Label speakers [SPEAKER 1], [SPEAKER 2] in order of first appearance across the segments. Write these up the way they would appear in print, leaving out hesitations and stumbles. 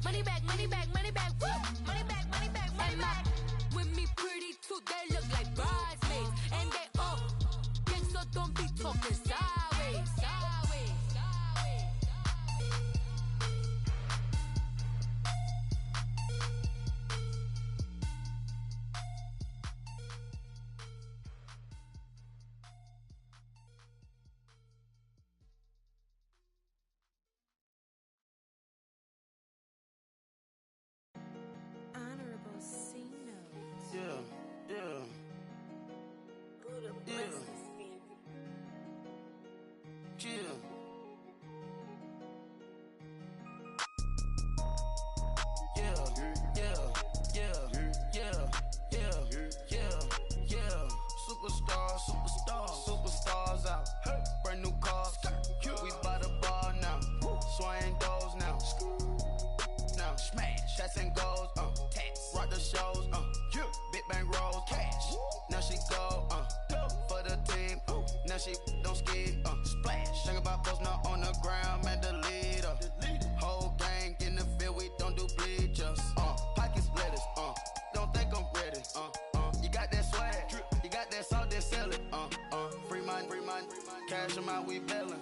[SPEAKER 1] money back, money back, money back, woo! Money back, money back, money back. With me pretty too, they look like bridesmaids. And they all, yeah, so don't be talking sideways.
[SPEAKER 2] Honorable C notes.
[SPEAKER 3] Yeah.
[SPEAKER 2] Buddha
[SPEAKER 3] Yeah.
[SPEAKER 2] blesses me.
[SPEAKER 3] Chill. Superstars out. Brand new cars. We by the bar now. Swaying doors now. Now smash. Shots and goals. Rock the shows. Big bang rolls. Cash. Now she go. For the team. Now she don't ski. Splash. Think about post now on the ground. Man, the leader. Whole gang in the field. We don't do bleachers. Pockets lettuce. Don't think I'm ready. You got that swag. You got that salt, then sell it. Free mind. Cash amount, we bailin'.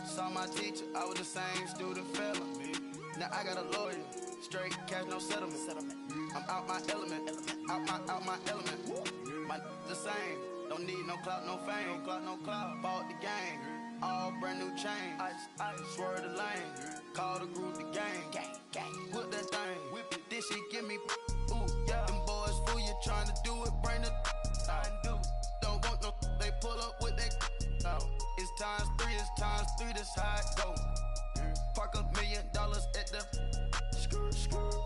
[SPEAKER 3] Saw my teacher, I was the same student fella. Now I got a lawyer. Straight cash, no settlement. I'm out my element. Out my element. My the same. Don't need no clout, no fame. No clout. Bought the game. All brand new chain. Ice. Swerve the lane. Call the group the gang. Whip that thing. Whip it. This shit give me. Ooh, yeah. Them boys fool you trying to do it. Bring the. Don't want no. They pull up with that. It's times three. This how it go. Park $1 million at the.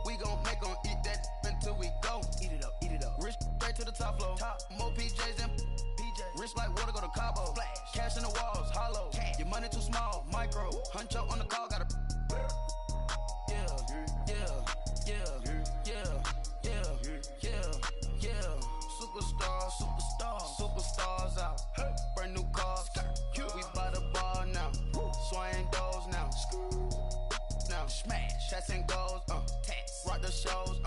[SPEAKER 3] We gon' make 'em eat that until we go. Eat it up. Rich straight to the top floor. More PJs than PJ. Rich like water, go to Cabo. Splash. Cash in the walls, hollow. Cash. Your money too small, micro. Huncho on the call, gotta. Superstars out. Brand new cars. We by the bar now. Swaying doors now. Now smash. Shots and goals. Rock the shows.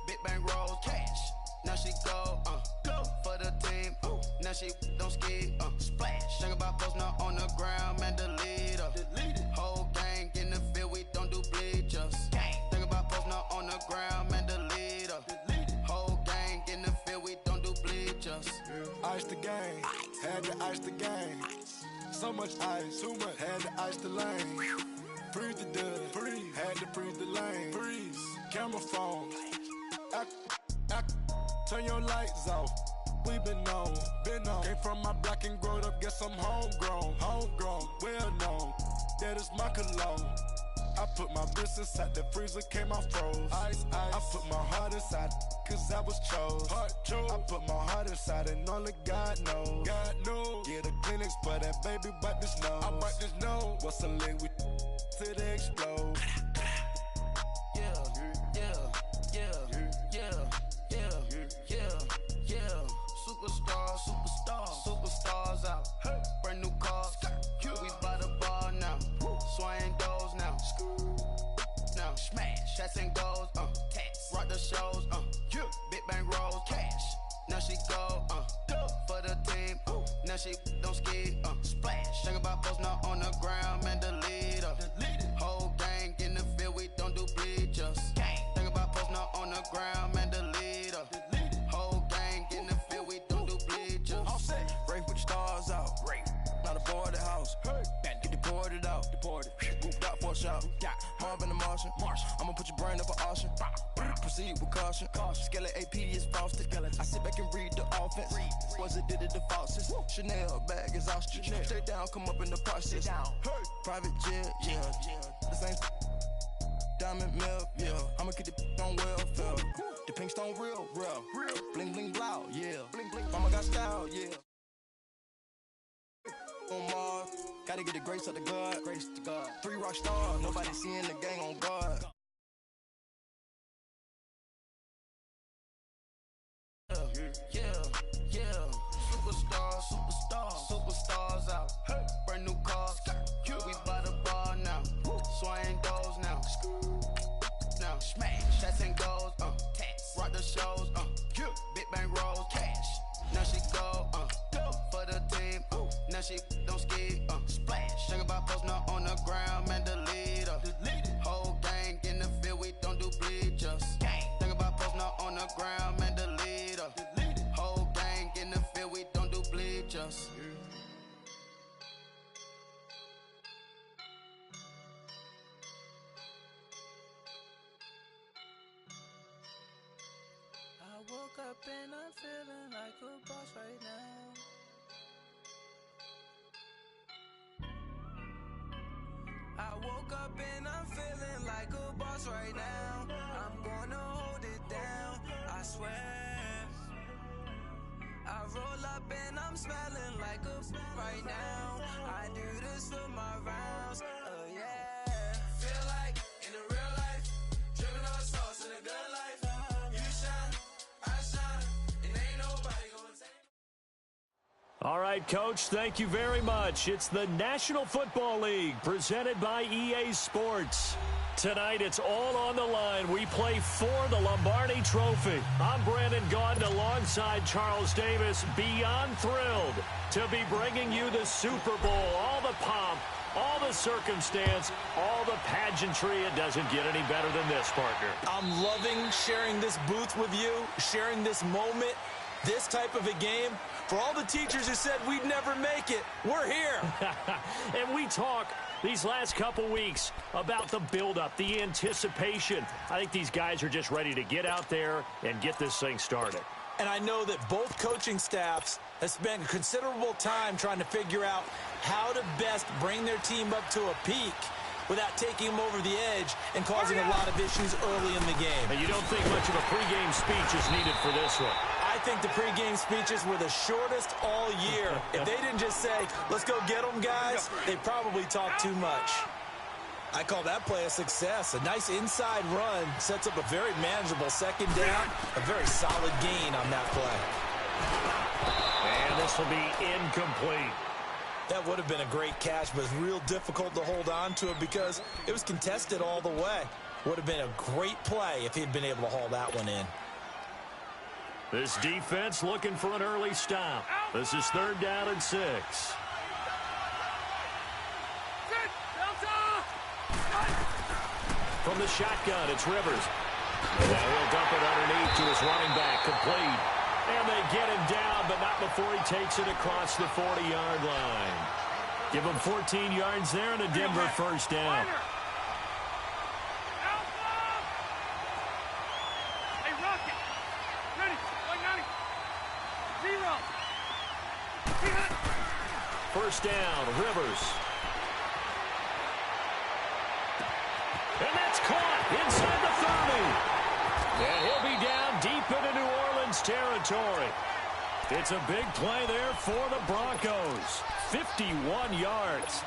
[SPEAKER 3] Big bang rolls. Cash. Now she go. For the team. Now she don't ski. Splash. Think about post now on the ground. Man, the leader. Whole gang in the field. We don't do bleachers. Think about post now on the ground. Man, the leader. Whole gang in the field. We don't do bleachers.
[SPEAKER 4] Ice the game, had to ice the game. So much ice, too much, had to ice the lane. Freeze the dud, had to freeze the lane. Freeze, camera phone. Turn your lights off. We been on. Came from my block and growed up, guess I'm homegrown, well known. That is my cologne. I put my wrist inside the freezer, came out froze. Ice. I put my heart inside, cause I was chose. I put my heart inside and only God knows. Yeah, the clinics, but that baby wipe this nose. I wipe this nose. What's the link with till they explode?
[SPEAKER 3] Superstars out. Brand new cars. We by the bar now. Swaying doors now. Now smash. Shots and goals. Rock the shows. Big bang rolls. Cash. Now she go. For the team. Now she don't ski. Splash. Think about post now on the ground. Man, the leader. Whole gang in the field. We don't do bleachers. Think about post now on the ground. Man, the leader. Whole gang in the field. We don't do bleachers.
[SPEAKER 5] All set. Race with the stars out. Not a boarded house. Get deported out. Grouped out for a shot. Marvin the Martian. I'ma put your brain up for auction. Proceed with caution. Skeleton AP is frosted. I sit back and read the offense. Was it did it the faucets? Chanel bag is ostrich. Stay down, come up in the process. Private jet, yeah. The same diamond milk, yeah. I'ma keep the on welfare. The pink stone real. Bling bling blow, yeah. Mama got style, yeah. On Mars, gotta get the grace of the God. 3 rock stars, nobody seeing the gang on guard.
[SPEAKER 3] Superstars out. Brand new cars. We by the bar now. Swaying doors now. she don't skid, splash. Think about posting up on the ground, man, delete her. Whole gang in the field, we don't do bleachers. Think about posting up on the ground, man, delete her. Whole gang in the field, we don't do bleachers.
[SPEAKER 6] I woke up and I'm feeling like a boss right now. I woke up and I'm feeling like a boss right now. I'm gonna hold it down, I swear. I roll up and I'm smelling like a right now. I do this for my rounds, oh yeah. Feel like in the real life, dripping on sauce in a good life. You shine, I shine, and ain't nobody gonna take.
[SPEAKER 7] All right, Coach, thank you very much. It's the National Football League presented by EA Sports. Tonight, it's all on the line. We play for the Lombardi Trophy. I'm Brandon Gaudin alongside Charles Davis. Beyond thrilled to be bringing you the Super Bowl. All the pomp, all the circumstance, all the pageantry. It doesn't get any better than this, partner.
[SPEAKER 6] I'm loving sharing this booth with you, sharing this moment, this type of a game. For all the teachers who said we'd never make it, we're here.
[SPEAKER 7] And we talk these last couple weeks about the buildup, the anticipation. I think these guys are just ready to get out there and get this thing started.
[SPEAKER 6] And I know that both coaching staffs have spent considerable time trying to figure out how to best bring their team up to a peak without taking them over the edge and causing a lot of issues early in the game.
[SPEAKER 7] And you don't think much of a pregame speech is needed for this one?
[SPEAKER 6] I think the pregame speeches were the shortest all year. If they didn't just say, let's go get them, guys, they probably talked too much. I call that play a success. A nice inside run sets up a very manageable second down, a very solid gain on that play.
[SPEAKER 7] And this will be incomplete.
[SPEAKER 6] That would have been a great catch, but it's real difficult to hold on to it because it was contested all the way. Would have been a great play if he'd been able to haul that one in.
[SPEAKER 7] This defense looking for an early stop. This is 3rd down and 6. From the shotgun, it's Rivers. And now he'll dump it underneath to his running back, complete. And they get him down, but not before he takes it across the 40-yard line. Give him 14 yards there and a Denver first down. First down, Rivers. And that's caught inside the 30. And he'll be down deep into New Orleans territory. It's a big play there for the Broncos. 51 yards.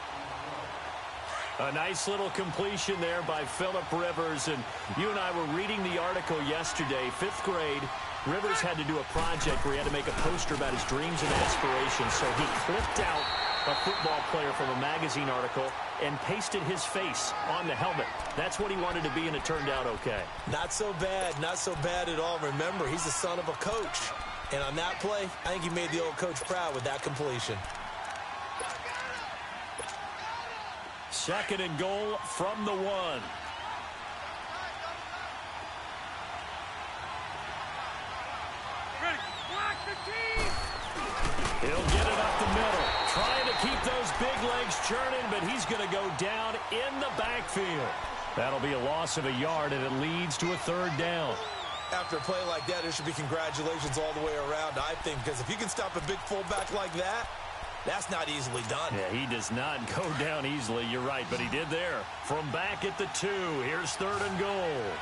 [SPEAKER 7] A nice little completion there by Phillip Rivers. And you and I were reading the article yesterday, 5th grade. Rivers had to do a project where he had to make a poster about his dreams and aspirations. So he clipped out a football player from a magazine article and pasted his face on the helmet. That's what he wanted to be, and it turned out okay.
[SPEAKER 6] Not so bad at all. Remember, he's the son of a coach. And on that play, I think he made the old coach proud with that completion.
[SPEAKER 7] 2nd and goal from the 1. He'll get it up the middle. Trying to keep those big legs churning, but he's going to go down in the backfield. That'll be a loss of a yard, and it leads to a 3rd down.
[SPEAKER 6] After a play like that, there should be congratulations all the way around, I think, because if you can stop a big fullback like that, that's not easily done.
[SPEAKER 7] Yeah, he does not go down easily. You're right, but he did there. From back at the 2, here's 3rd and goal.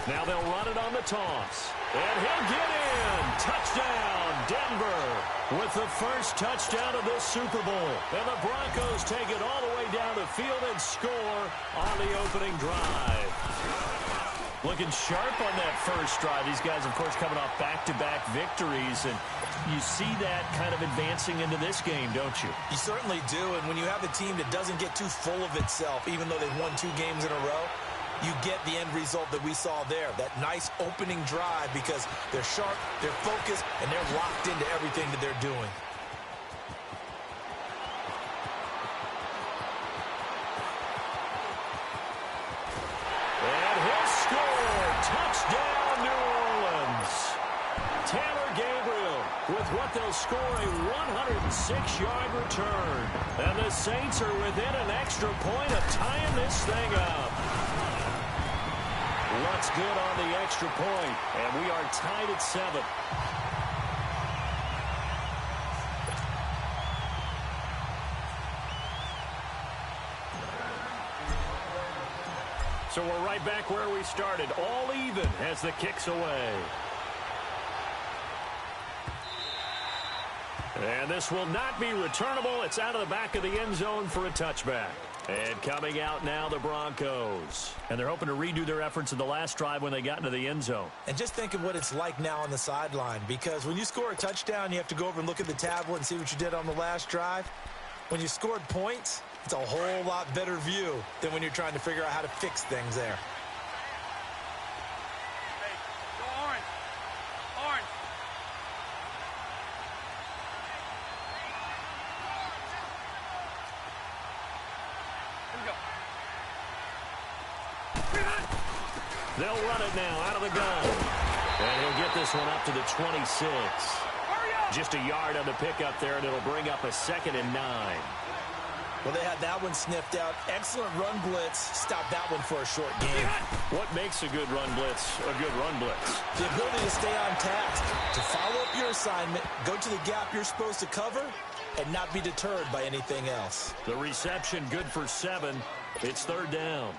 [SPEAKER 7] Now they'll run it on the toss. And he'll get in. Touchdown, Denver, with the first touchdown of this Super Bowl. And the Broncos take it all the way down the field and score on the opening drive. Looking sharp on that first drive. These guys, of course, coming off back-to-back victories. And You see that kind of advancing into this game, don't you?
[SPEAKER 8] You certainly do, and when you have a team that doesn't get too full of itself, even though they've won 2 games in a row, you get the end result that we saw there, that nice opening drive because they're sharp, they're focused, and they're locked into everything that they're doing.
[SPEAKER 7] And he'll score! Touchdown, New Orleans! Taylor Gabriel with what they'll score a 106-yard return. And the Saints are within an extra point of tying this thing up. What's good on the extra point, and we are tied at 7. So we're right back where we started, all even as the kick's away. And this will not be returnable. It's out of the back of the end zone for a touchback. And coming out now, the Broncos. And they're hoping to redo their efforts in the last drive when they got into the end zone.
[SPEAKER 8] And just think of what it's like now on the sideline, because when you score a touchdown, you have to go over and look at the tablet and see what you did on the last drive. When you scored points, it's a whole lot better view than when you're trying to figure out how to fix things there.
[SPEAKER 7] They'll run it now out of the gun. And he'll get this one up to the 26. Just a yard on the pickup there, and it'll bring up a 2nd and 9.
[SPEAKER 8] Well, they had that one sniffed out. Excellent run blitz. Stop that one for a short game.
[SPEAKER 7] What makes a good run blitz a good run blitz?
[SPEAKER 8] The ability to stay on task, to follow up your assignment, go to the gap you're supposed to cover, and not be deterred by anything else.
[SPEAKER 7] The reception good for 7. It's 3rd down.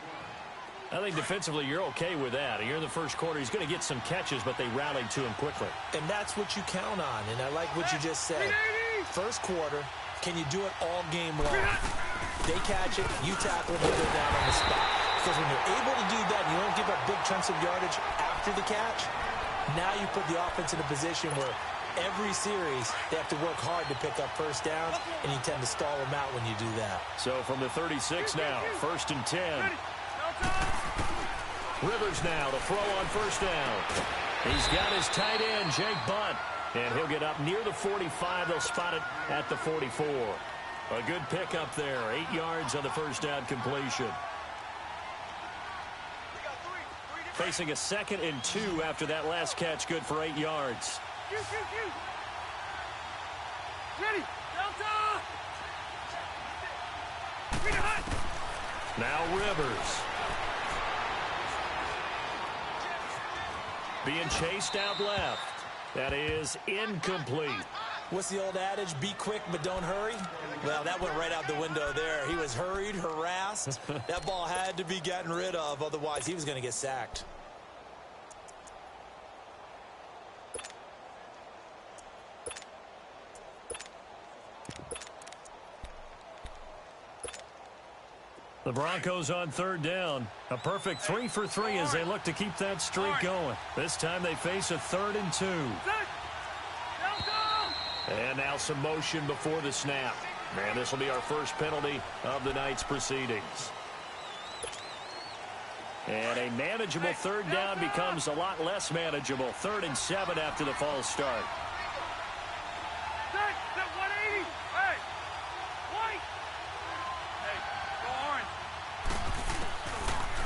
[SPEAKER 7] I think defensively you're okay with that. You're in the first quarter. He's going to get some catches, but they rallied to him quickly.
[SPEAKER 8] And that's what you count on, and I like what you just said. First quarter, can you do it all game long? They catch it, you tackle it, and go down on the spot. Because when you're able to do that and you don't give up big chunks of yardage after the catch, now you put the offense in a position where every series they have to work hard to pick up first downs, and you tend to stall them out when you do that.
[SPEAKER 7] So from the 36 now, 1st and 10. Rivers now to throw on first down. He's got his tight end, Jake Butt. And he'll get up near the 45. They'll spot it at the 44. A good pickup there. 8 yards on the first down completion. Facing a 2nd and 2 after that last catch, good for 8 yards.
[SPEAKER 9] Ready, Delta!
[SPEAKER 7] Now Rivers. Being chased out left. That is incomplete.
[SPEAKER 8] What's the old adage? Be quick, but don't hurry. Well, that went right out the window there. He was hurried, harassed. That ball had to be gotten rid of. Otherwise, he was going to get sacked.
[SPEAKER 7] The Broncos on 3rd down. A perfect 3 for 3 as they look to keep that streak going. This time they face a 3rd and 2. And now some motion before the snap. And this will be our first penalty of the night's proceedings. And a manageable 3rd down becomes a lot less manageable. 3rd and 7 after the false start.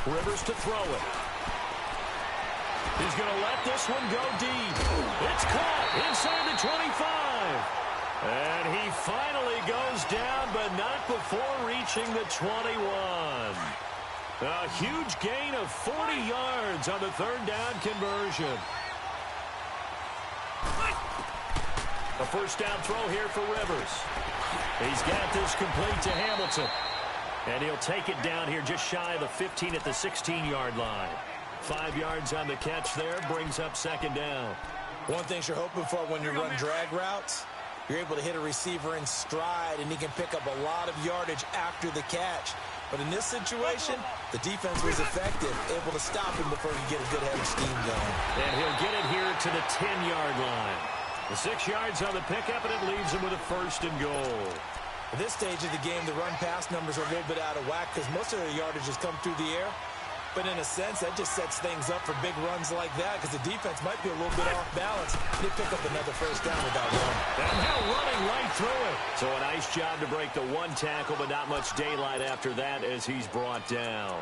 [SPEAKER 7] Rivers to throw it. He's going to let this one go deep. It's caught inside the 25. And he finally goes down, but not before reaching the 21. A huge gain of 40 yards on the 3rd down conversion. A first down throw here for Rivers. He's got this complete to Hamilton. And he'll take it down here just shy of the 15 at the 16-yard line. 5 yards on the catch there, brings up 2nd down.
[SPEAKER 8] One thing you're hoping for when you run drag routes, you're able to hit a receiver in stride, and he can pick up a lot of yardage after the catch. But in this situation, the defense was effective, able to stop him before he get a good head of steam going.
[SPEAKER 7] And he'll get it here to the 10-yard line. The 6 yards on the pickup, and it leaves him with a 1st and goal.
[SPEAKER 8] At this stage of the game, the run-pass numbers are a little bit out of whack because most of their yardage has come through the air. But in a sense, that just sets things up for big runs like that because the defense might be a little bit off balance. They pick up another 1st down with that run.
[SPEAKER 7] And now running right through it. So a nice job to break the 1 tackle, but not much daylight after that as he's brought down.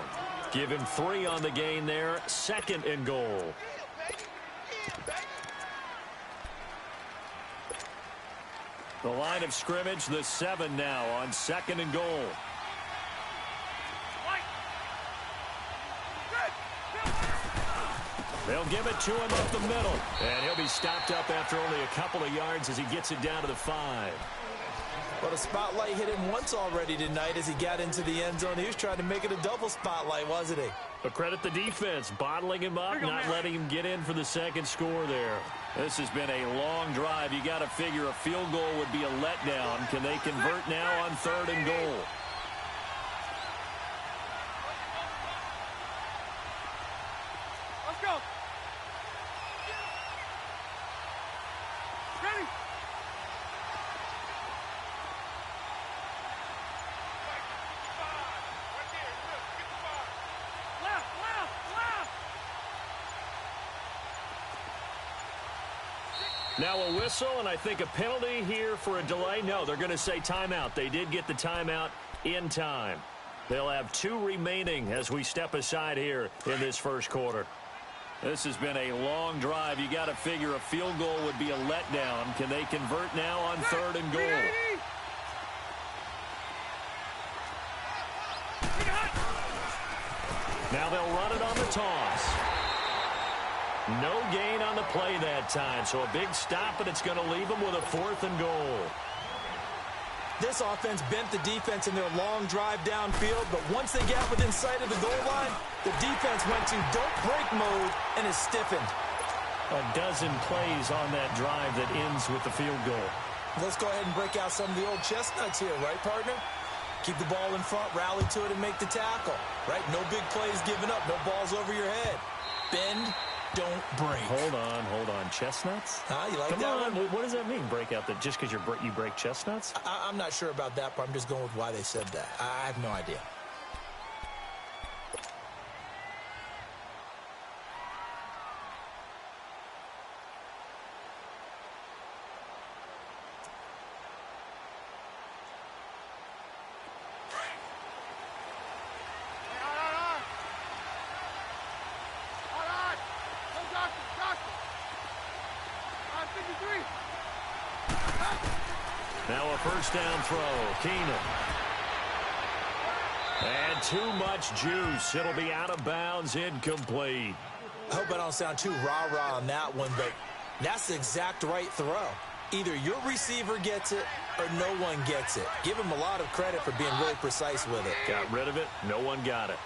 [SPEAKER 7] Give him 3 on the gain there. 2nd and goal. The line of scrimmage, the 7 now on 2nd and goal. They'll give it to him up the middle. And he'll be stopped up after only a couple of yards as he gets it down to the 5.
[SPEAKER 8] Well, the spotlight hit him once already tonight as he got into the end zone. He was trying to make it a double spotlight, wasn't he?
[SPEAKER 7] But credit the defense, bottling him up, not letting him get in for the 2nd score there. This has been a long drive. You got to figure a field goal would be a letdown. Can they convert now on 3rd and goal?
[SPEAKER 9] Let's go. Ready? Left, left, left.
[SPEAKER 7] Now a whistle, and I think a penalty here for a delay. No, they're going to say timeout. They did get the timeout in time. They'll have 2 remaining as we step aside here in this 1st quarter. This has been a long drive. You got to figure a field goal would be a letdown. Can they convert now on 3rd and goal? Now they'll run it on the toss. No gain on the play that time, so a big stop, and it's going to leave them with a 4th and goal.
[SPEAKER 8] This offense bent the defense in their long drive downfield, but once they got within sight of the goal line, the defense went to don't break mode and is stiffened.
[SPEAKER 7] A dozen plays on that drive that ends with the field goal.
[SPEAKER 8] Let's go ahead and break out some of the old chestnuts here, right, partner? Keep the ball in front, rally to it, and make the tackle, right? No big plays given up, no balls over your head. Bend, don't break.
[SPEAKER 7] Hold on. Chestnuts?
[SPEAKER 8] You like
[SPEAKER 7] Come
[SPEAKER 8] that
[SPEAKER 7] on.
[SPEAKER 8] one?
[SPEAKER 7] What does that mean, break out? That just because you break chestnuts?
[SPEAKER 8] I'm not sure about that, but I'm just going with why they said that. I have no idea.
[SPEAKER 7] Now a 1st down throw. Keenan. And too much juice. It'll be out of bounds, incomplete.
[SPEAKER 8] I hope I don't sound too rah-rah on that one, but that's the exact right throw. Either your receiver gets it or no one gets it. Give him a lot of credit for being really precise with it.
[SPEAKER 7] Got rid of it. No one got it.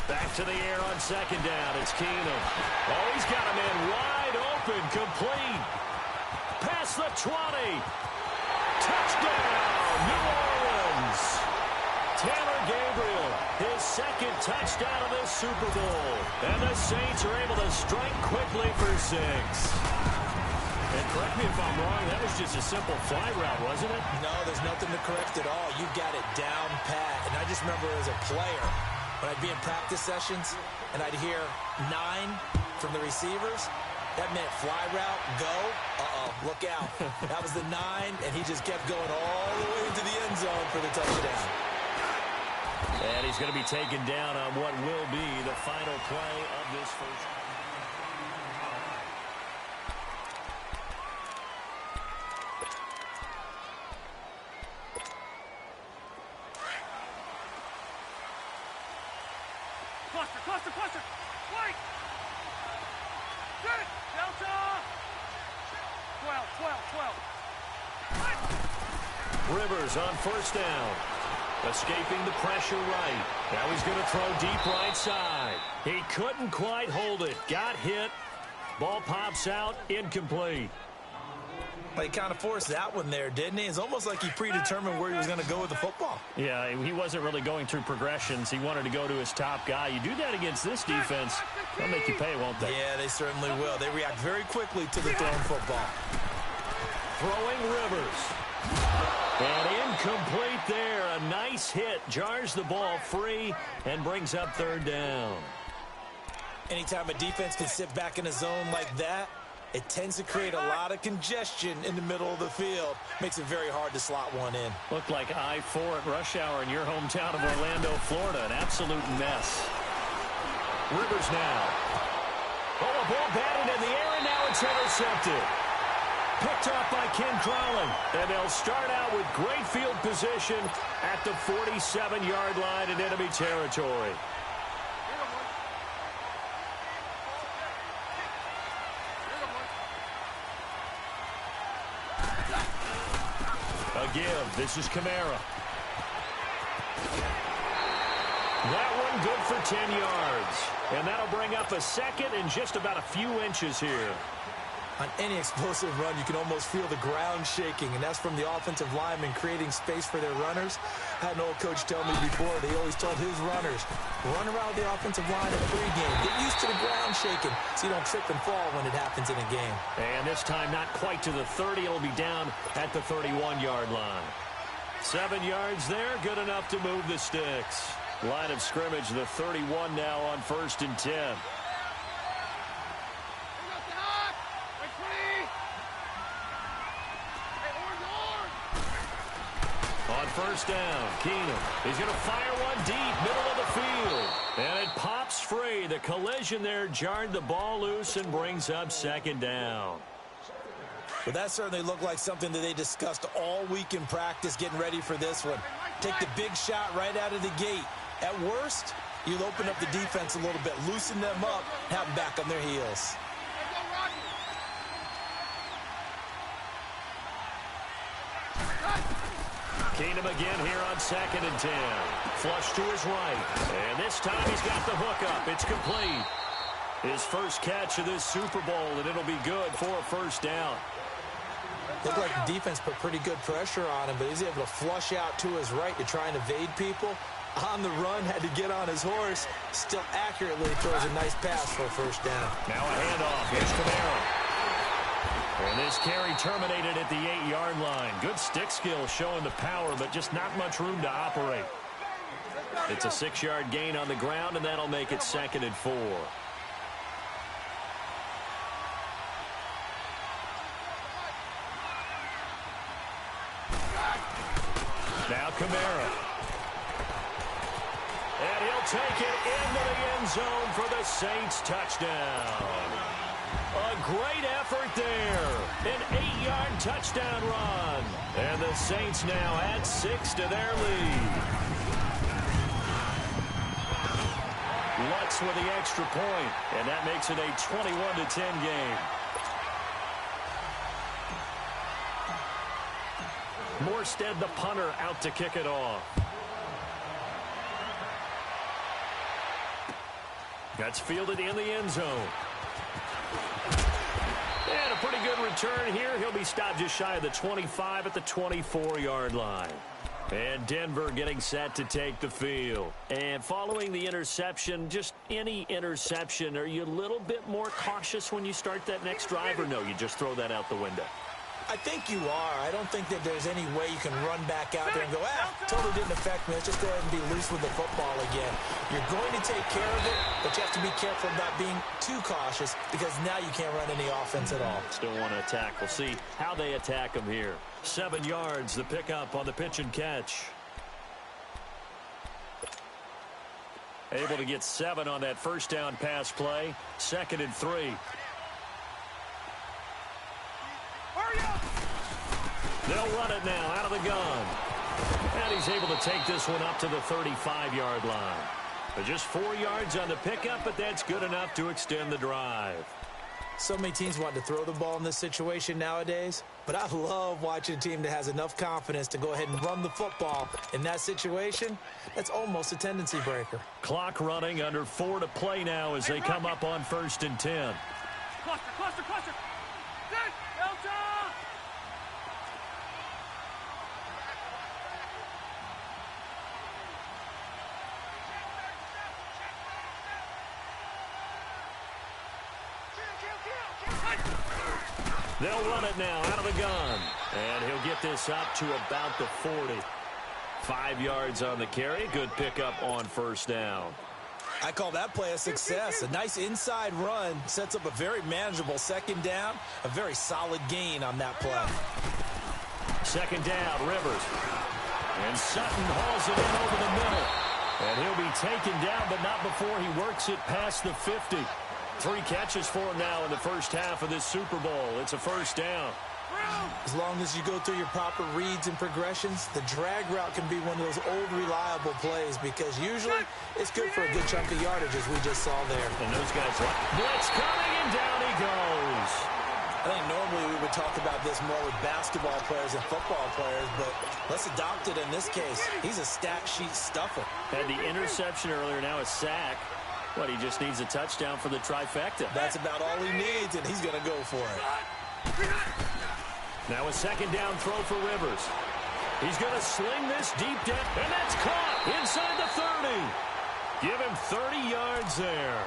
[SPEAKER 7] Back to the air on 2nd down. It's Keenan. Oh, he's got a man wide open. Complete. Past the 20. Touchdown, New Orleans. Taylor Gabriel, his 2nd touchdown of this Super Bowl. And the Saints are able to strike quickly for 6. And correct me if I'm wrong, that was just a simple fly route, wasn't it?
[SPEAKER 8] No, there's nothing to correct at all. You got it down pat. And I just remember as a player, when I'd be in practice sessions and I'd hear 9 from the receivers, that meant fly route, go, look out. That was the 9, and he just kept going all the way into the end zone for the touchdown.
[SPEAKER 7] And he's going to be taken down on what will be the final play of this 1st.
[SPEAKER 9] Cluster. Wait. Good. Delta. 12.
[SPEAKER 7] Rivers on 1st down. Escaping the pressure right. Now he's going to throw deep right side. He couldn't quite hold it. Got hit. Ball pops out. Incomplete.
[SPEAKER 8] Well, he kind of forced that one there, didn't he? It's almost like he predetermined where he was going to go with the football.
[SPEAKER 7] Yeah, he wasn't really going through progressions. He wanted to go to his top guy. You do that against this defense, they'll make you pay, won't they?
[SPEAKER 8] Yeah, they certainly will. They react very quickly to the thrown football.
[SPEAKER 7] Throwing Rivers. And incomplete there. A nice hit. Jars the ball free and brings up third down.
[SPEAKER 8] Anytime a defense can sit back in a zone like that, it tends to create a lot of congestion in the middle of the field. Makes it very hard to slot one in.
[SPEAKER 7] Looked like I-4 at rush hour in your hometown of Orlando, Florida. An absolute mess. Rivers now. Oh, a ball batted in the air, and now it's intercepted. Picked off by Ken Crowley. And they'll start out with great field position at the 47-yard line in enemy territory. A give. This is Kamara. That one good for 10 yards. And that'll bring up a second and just about a few inches here.
[SPEAKER 8] On any explosive run, you can almost feel the ground shaking, and that's from the offensive linemen creating space for their runners. I had an old coach tell me before, they always told his runners, run around the offensive line in pregame. Get used to the ground shaking so you don't trip and fall when it happens in a game. And
[SPEAKER 7] this time not quite to the 30. It'll be down at the 31-yard line. 7 yards there, good enough to move the sticks. Line of scrimmage, the 31 now on 1st and 10. On first down, Keenum. He's going to fire one deep, middle of the field. And it pops free. The collision there jarred the ball loose and brings up 2nd down.
[SPEAKER 8] Well, that certainly looked like something that they discussed all week in practice getting ready for this one. Take the big shot right out of the gate. At worst, you'll open up the defense a little bit, loosen them up, have them back on their heels.
[SPEAKER 7] Keenum again here on 2nd and 10. Flush to his right. And this time he's got the hook up. It's complete. His first catch of this Super Bowl, and it'll be good for a first down.
[SPEAKER 8] Looked like the defense put pretty good pressure on him, but he's able to flush out to his right to try and evade people. On the run, had to get on his horse. Still accurately throws a nice pass for a first down.
[SPEAKER 7] Now a handoff. Here's Kamara. And this carry terminated at the 8-yard line. Good stick skill showing the power, but just not much room to operate. It's a 6-yard gain on the ground, and that'll make it 2nd and 4. Now Kamara. And he'll take it into the end zone for the Saints touchdown. A great effort there. An 8-yard touchdown run. And the Saints now add 6 to their lead. Lutz with the extra point, and that makes it a 21-10 game. Morstead, the punter, out to kick it off. That's fielded in the end zone. And a pretty good return here. He'll be stopped just shy of the 25 at the 24-yard line. And Denver getting set to take the field. And following the interception, just any interception, are you a little bit more cautious when you start that next drive, or no, you just throw that out the window?
[SPEAKER 8] I think you are. I don't think that there's any way you can run back out there and go, totally didn't affect me. Let's just go ahead and be loose with the football again. You're going to take care of it, but you have to be careful about being too cautious because now you can't run any offense at all.
[SPEAKER 7] Still want to attack. We'll see how they attack them here. 7 yards, the pickup on the pitch and catch. Able to get 7 on that first down pass play. 2nd and 3. They'll run it now out of the gun. And he's able to take this one up to the 35-yard line. But just 4 yards on the pickup, but that's good enough to extend the drive.
[SPEAKER 8] So many teams want to throw the ball in this situation nowadays, but I love watching a team that has enough confidence to go ahead and run the football. In that situation, that's almost a tendency breaker.
[SPEAKER 7] Clock running, under 4 to play now as they come up on 1st and 10.
[SPEAKER 9] Cluster.
[SPEAKER 7] They'll run it now out of the gun. And he'll get this up to about the 40. 5 yards on the carry. Good pickup on first down.
[SPEAKER 8] I call that play a success. A nice inside run sets up a very manageable second down. A very solid gain on that play.
[SPEAKER 7] Second down, Rivers. And Sutton hauls it in over the middle. And he'll be taken down, but not before he works it past the 50. 3 catches for him now in the first half of this Super Bowl. It's a first down.
[SPEAKER 8] As long as you go through your proper reads and progressions, the drag route can be one of those old reliable plays because usually it's good for a good chunk of yardage, as we just saw there.
[SPEAKER 7] And those guys like blitz coming, and down he goes.
[SPEAKER 8] I think normally we would talk about this more with basketball players and football players, but let's adopt it in this case. He's a stat sheet stuffer.
[SPEAKER 7] Had the interception earlier, now a sack. What, he just needs a touchdown for the trifecta.
[SPEAKER 8] That's about all he needs, and he's going to go for it.
[SPEAKER 7] Now a second down throw for Rivers. He's going to sling this deep down, and that's caught inside the 30. Give him 30 yards there.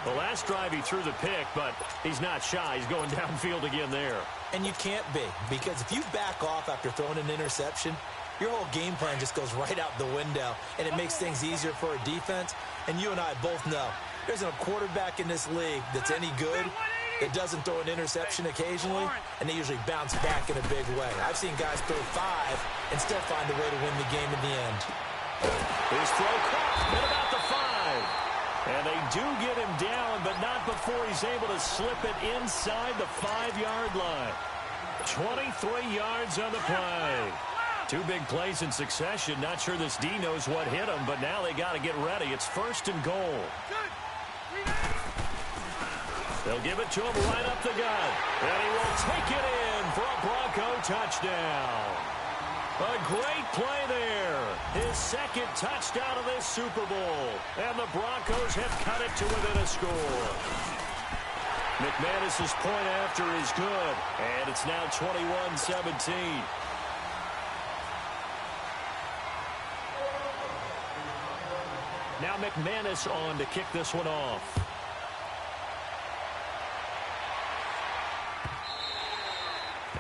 [SPEAKER 7] The last drive he threw the pick, but he's not shy. He's going downfield again there.
[SPEAKER 8] And you can't be, because if you back off after throwing an interception, your whole game plan just goes right out the window, and it makes things easier for a defense. And you and I both know there's a quarterback in this league that's any good that doesn't throw an interception occasionally, and they usually bounce back in a big way. I've seen guys throw 5 and still find a way to win the game in the end.
[SPEAKER 7] His throw caught at about the 5. And they do get him down, but not before he's able to slip it inside the 5-yard line. 23 yards on the play. 2 big plays in succession. Not sure this D knows what hit him, but now they got to get ready. It's first and goal. They'll give it to him right up the gut. And he will take it in for a Bronco touchdown. A great play there. His second touchdown of this Super Bowl. And the Broncos have cut it to within a score. McManus's point after is good. And it's now 21-17. Now McManus on to kick this one off.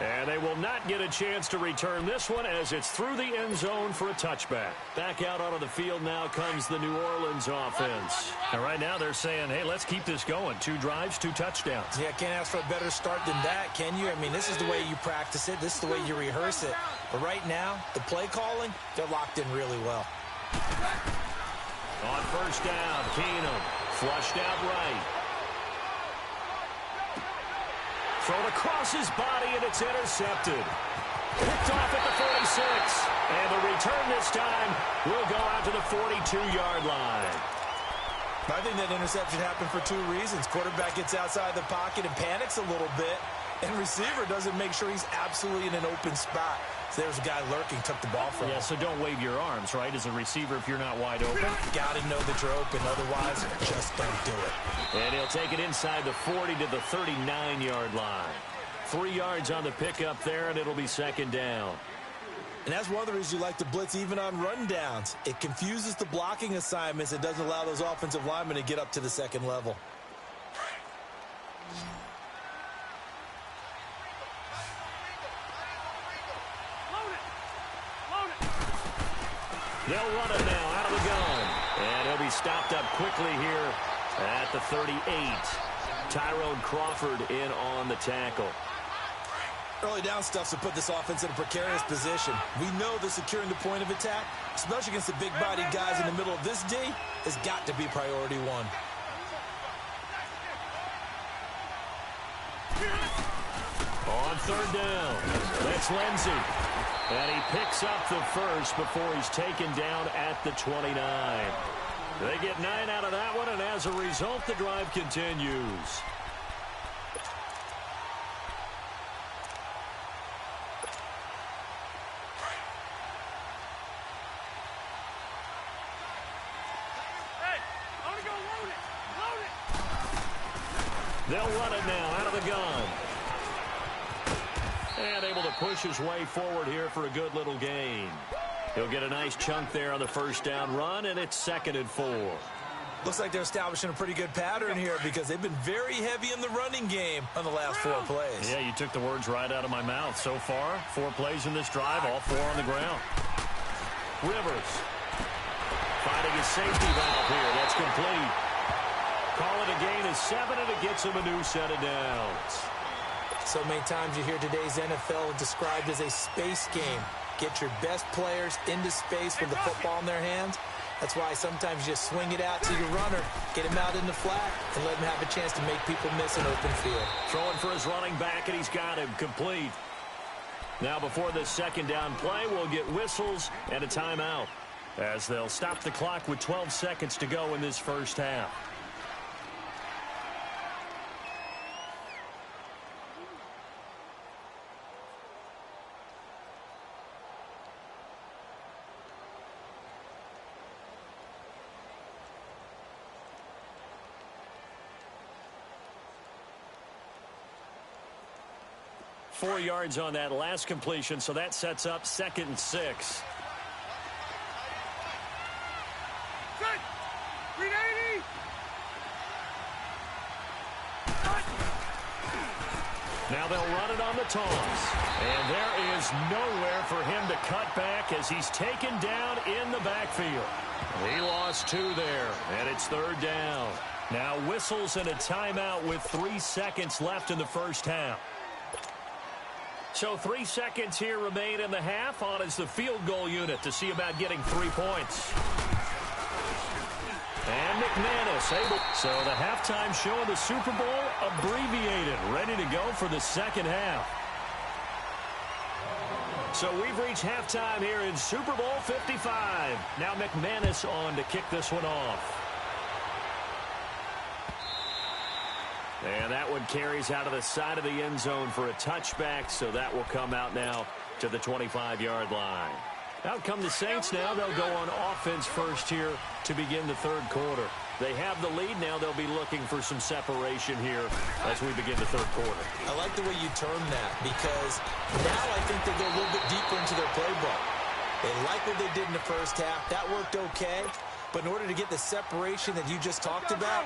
[SPEAKER 7] And they will not get a chance to return this one as it's through the end zone for a touchback. Back out onto the field now comes the New Orleans offense. And right now they're saying, hey, let's keep this going. 2 drives, 2 touchdowns.
[SPEAKER 8] Yeah, can't ask for a better start than that, can you? I mean, this is the way you practice it. This is the way you rehearse it. But right now, the play calling, they're locked in really well.
[SPEAKER 7] On first down, Keenum flushed out right. Thrown across his body, and it's intercepted. Picked off at the 46. And the return this time will go out to the 42-yard line.
[SPEAKER 8] I think that interception happened for 2 reasons. Quarterback gets outside the pocket and panics a little bit, and receiver doesn't make sure he's absolutely in an open spot. So there's a guy lurking, took the ball from him.
[SPEAKER 7] Yeah, so don't wave your arms, right, as a receiver if you're not wide open.
[SPEAKER 8] Got to know that you're open, otherwise just don't do it.
[SPEAKER 7] And he'll take it inside the 40 to the 39-yard line. 3 yards on the pickup there, and it'll be second down.
[SPEAKER 8] And that's one of the reasons you like to blitz even on rundowns. It confuses the blocking assignments. It doesn't allow those offensive linemen to get up to the second level.
[SPEAKER 7] They'll run it now out of the gun. And he'll be stopped up quickly here at the 38. Tyrone Crawford in on the tackle.
[SPEAKER 8] Early down stuff to put this offense in a precarious position. We know that securing the point of attack, especially against the big-bodied guys in the middle of this D, has got to be priority 1.
[SPEAKER 7] On third down, that's Lindsey. And he picks up the first before he's taken down at the 29. They get 9 out of that one, and as a result, the drive continues. They'll run it now out of the gun. And able to push his way forward here for a good little gain. He'll get a nice chunk there on the first down run, and it's 2nd and 4.
[SPEAKER 8] Looks like they're establishing a pretty good pattern here because they've been very heavy in the running game on the last 4 plays.
[SPEAKER 7] Yeah, you took the words right out of my mouth. So far, 4 plays in this drive, all 4 on the ground. Rivers finding a safety valve here. That's complete. Call it a gain of 7, and it gets him a new set of downs.
[SPEAKER 8] So many times you hear today's NFL described as a space game. Get your best players into space with the football in their hands. That's why sometimes you just swing it out to your runner, get him out in the flat, and let him have a chance to make people miss an open field.
[SPEAKER 7] Throwing for his running back, and he's got him complete. Now before this second down play, we'll get whistles and a timeout as they'll stop the clock with 12 seconds to go in this first half. Four yards on that last completion, so that sets up 2nd and 6. Now they'll run it on the toss. And there is nowhere for him to cut back as he's taken down in the backfield. He lost 2 there, and it's 3rd down. Now whistles and a timeout with 3 seconds left in the first half. So 3 seconds here remain in the half. On is the field goal unit to see about getting 3 points. And McManus able. So the halftime show of the Super Bowl abbreviated, ready to go for the second half. So we've reached halftime here in Super Bowl 55. Now McManus on to kick this one off. And that one carries out of the side of the end zone for a touchback, so that will come out now to the 25-yard line. Out come the Saints now. They'll go on offense first here to begin the 3rd quarter. They have the lead. Now they'll be looking for some separation here as we begin the 3rd quarter.
[SPEAKER 8] I like the way you term that because now I think they go a little bit deeper into their playbook. They like what they did in the first half. That worked okay. But in order to get the separation that you just talked about,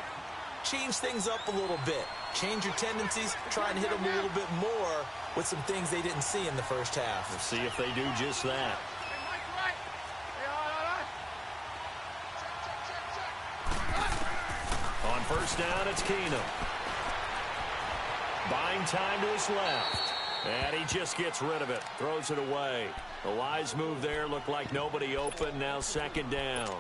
[SPEAKER 8] change things up a little bit. Change your tendencies. Try and hit them a little bit more with some things they didn't see in the first half.
[SPEAKER 7] We'll see if they do just that. On first down, it's Keenum. Buying time to his left. And he just gets rid of it. Throws it away. A wise move there. Looked like nobody open. Now 2nd down.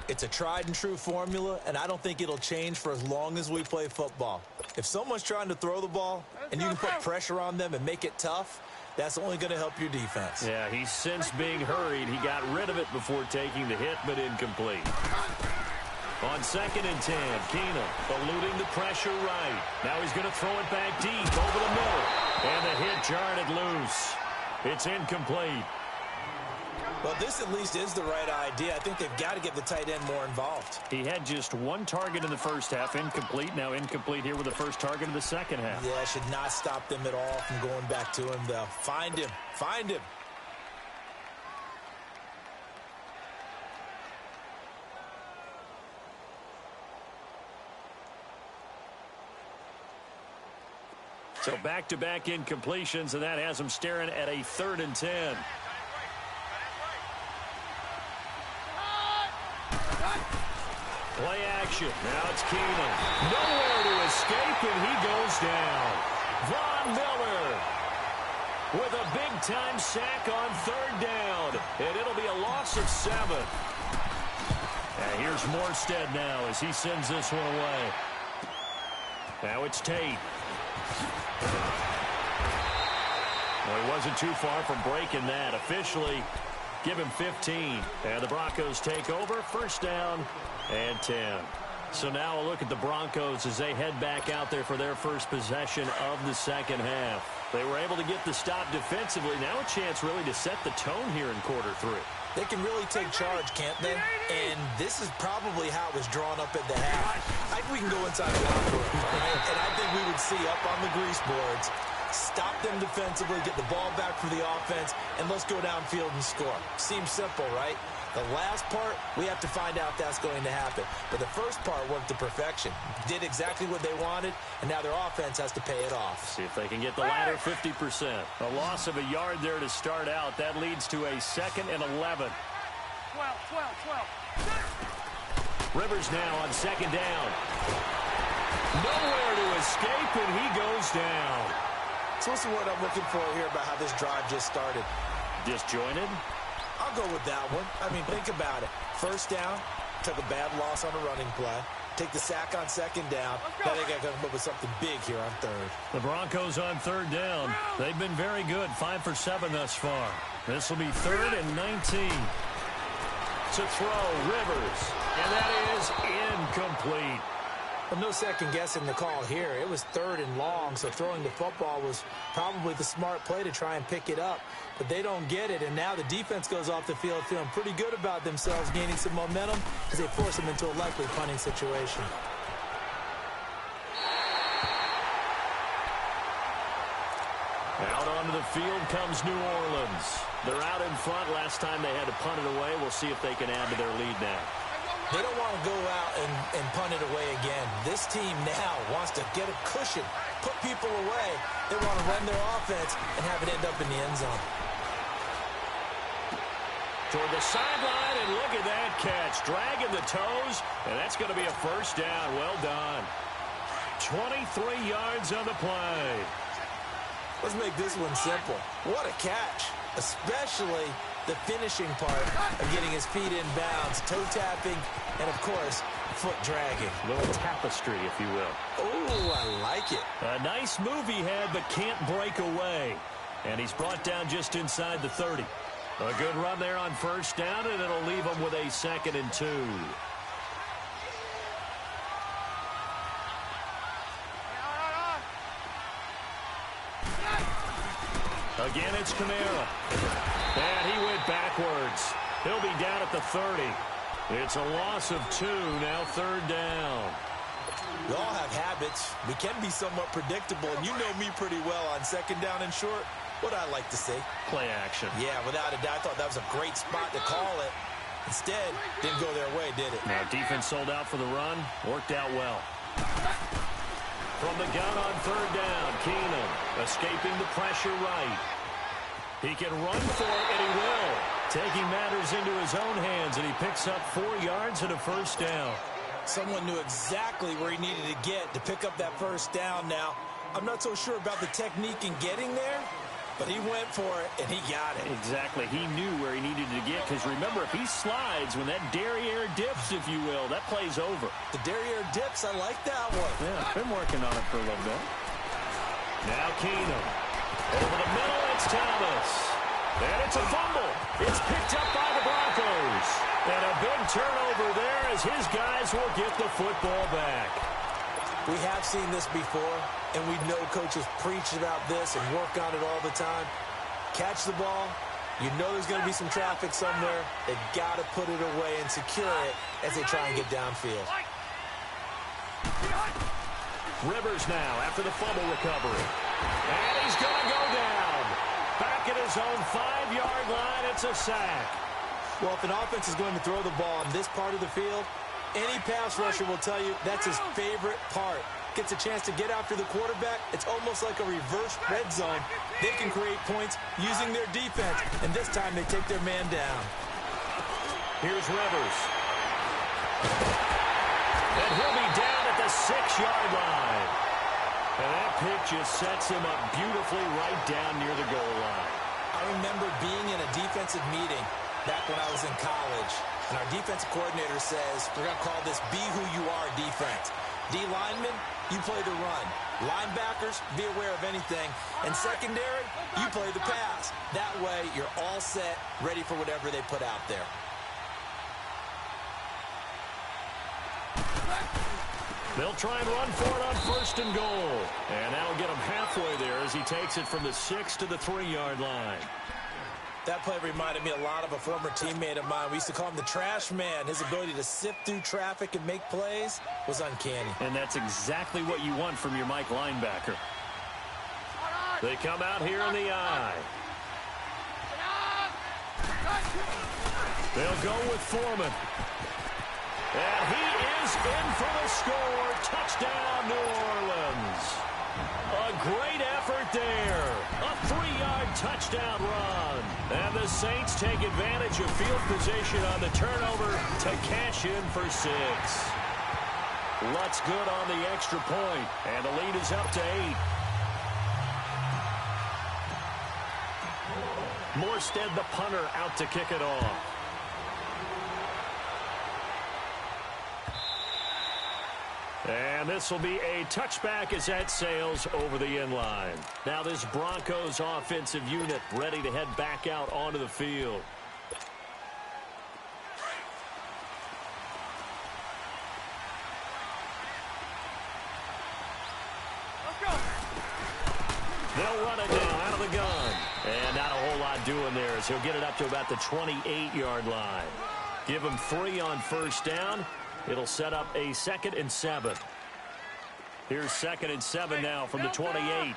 [SPEAKER 8] It's a tried and true formula, and I don't think it'll change for as long as we play football. If someone's trying to throw the ball and you can put pressure on them and make it tough, that's only going to help your defense.
[SPEAKER 7] Yeah, he's since being hurried. He got rid of it before taking the hit, but incomplete. On 2nd and 10, Keenum eluding the pressure right. Now he's going to throw it back deep over the middle. And the hit jarred it loose. It's incomplete.
[SPEAKER 8] Well, this at least is the right idea. I think they've got to get the tight end more involved.
[SPEAKER 7] He had just 1 target in the first half, incomplete. Now incomplete here with the first target of the second half.
[SPEAKER 8] Yeah, should not stop them at all from going back to him, though. Find him. Find him.
[SPEAKER 7] So back-to-back incompletions, and that has him staring at a 3rd and 10. Play action. Now it's Keenum. Nowhere to escape, and he goes down. Von Miller with a big-time sack on 3rd down, and it'll be a loss of 7. And here's Morstead now as he sends this one away. Now it's Tate. Well, he wasn't too far from breaking that. Officially, give him 15. And the Broncos take over. 1st down and 10. So now a look at the Broncos as they head back out there for their first possession of the second half. They were able to get the stop defensively. Now a chance really to set the tone here in quarter 3.
[SPEAKER 8] They can really take charge, can't they? And this is probably how it was drawn up at the half. I think we can go inside the locker room, right? And I think we would see up on the grease boards, stop them defensively, get the ball back for the offense, and let's go downfield and score. Seems simple, right? The last part, we have to find out if that's going to happen. But the first part worked to perfection. Did exactly what they wanted, and now their offense has to pay it off.
[SPEAKER 7] See if they can get the latter 50%. A loss of a yard there to start out. That leads to a 2nd and 11.
[SPEAKER 9] 12.
[SPEAKER 7] Rivers now on 2nd down. Nowhere to escape, and he goes down.
[SPEAKER 8] So what's the word I'm looking for here about how this drive just started?
[SPEAKER 7] Disjointed?
[SPEAKER 8] I'll go with that one. I mean, think about it. First down, took a bad loss on a running play. Take the sack on 2nd down. Now they got to come up with something big here on 3rd.
[SPEAKER 7] The Broncos on 3rd down. They've been very good, 5 for 7 thus far. This will be 3rd and 19. To throw, Rivers, and that is incomplete.
[SPEAKER 8] Well, no second guessing the call here. It was 3rd and long, so throwing the football was probably the smart play to try and pick it up. But they don't get it, and now the defense goes off the field feeling pretty good about themselves, gaining some momentum as they force them into a likely punting situation.
[SPEAKER 7] Out onto the field comes New Orleans. They're out in front. Last time they had to punt it away. We'll see if they can add to their lead now.
[SPEAKER 8] They don't want to go out and punt it away again. This team now wants to get a cushion, put people away. They want to run their offense and have it end up in the end zone.
[SPEAKER 7] Toward the sideline, and look at that catch. Dragging the toes, and that's going to be a 1st down. Well done. 23 yards on the play.
[SPEAKER 8] Let's make this one simple. What a catch, especially the finishing part of getting his feet in bounds, toe tapping, and, of course, foot dragging.
[SPEAKER 7] A little tapestry, if you will.
[SPEAKER 8] Oh, I like it.
[SPEAKER 7] A nice move he had, but can't break away. And he's brought down just inside the 30. A good run there on 1st down, and it'll leave him with a 2nd and 2. Again, it's Kamara. And he went backwards. He'll be down at the 30. It's a loss of 2, now 3rd down.
[SPEAKER 8] We all have habits. We can be somewhat predictable, and you know me pretty well on 2nd down and short. What I like to see.
[SPEAKER 7] Play action.
[SPEAKER 8] Yeah, without a doubt. I thought that was a great spot to call it. Instead, didn't go their way, did it?
[SPEAKER 7] Now, defense sold out for the run. Worked out well. From the gun on 3rd down, Keenum escaping the pressure right. He can run for it, and he will. Taking matters into his own hands, and he picks up 4 yards and a 1st down.
[SPEAKER 8] Someone knew exactly where he needed to get to pick up that 1st down now. I'm not so sure about the technique in getting there, but he went for it, and he got it.
[SPEAKER 7] Exactly. He knew where he needed to get, because remember, if he slides, when that derriere dips, if you will, that play's over.
[SPEAKER 8] The derriere dips, I like that one.
[SPEAKER 7] Yeah, been working on it for a little bit. Now Keenum. Over the middle, it's Thomas. And it's a fumble. It's picked up by the Broncos. And a big turnover there as his guys will get the football back.
[SPEAKER 8] We have seen this before, and we know coaches preach about this and work on it all the time. Catch the ball. You know there's going to be some traffic somewhere. They've got to put it away and secure it as they try and get downfield.
[SPEAKER 7] Rivers now after the fumble recovery. And he's going to go down. Back at his own 5-yard line, it's a sack.
[SPEAKER 8] Well, if an offense is going to throw the ball in this part of the field, any pass rusher will tell you that's his favorite part. Gets a chance to get after the quarterback. It's almost like a reverse red zone. They can create points using their defense, and this time they take their man down.
[SPEAKER 7] Here's Rivers. And he'll be down at the 6-yard line. And that pick just sets him up beautifully right down near the goal line.
[SPEAKER 8] I remember being in a defensive meeting back when I was in college, and our defensive coordinator says, we're going to call this be who you are defense. D linemen, you play the run. Linebackers, be aware of anything. And secondary, you play the pass. That way, you're all set, ready for whatever they put out there.
[SPEAKER 7] They'll try and run for it on 1st and goal. And that'll get him halfway there as he takes it from the 6 to the 3-yard line.
[SPEAKER 8] That play reminded me a lot of a former teammate of mine. We used to call him the trash man. His ability to sift through traffic and make plays was uncanny.
[SPEAKER 7] And that's exactly what you want from your Mike linebacker. They come out here in the eye. They'll go with Foreman. And he is in for the score. Touchdown, New Orleans. A great effort there. A 3-yard touchdown run. And the Saints take advantage of field position on the turnover to cash in for 6. Lutz good on the extra point, and the lead is up to 8. Morstead, the punter, out to kick it off. And this will be a touchback as that sails over the end line. Now this Broncos offensive unit ready to head back out onto the field. They'll run it now out of the gun. And not a whole lot doing there as he'll get it up to about the 28-yard line. Give him 3 on first down. It'll set up a 2nd and 7. Here's 2nd and 7 now from the 28.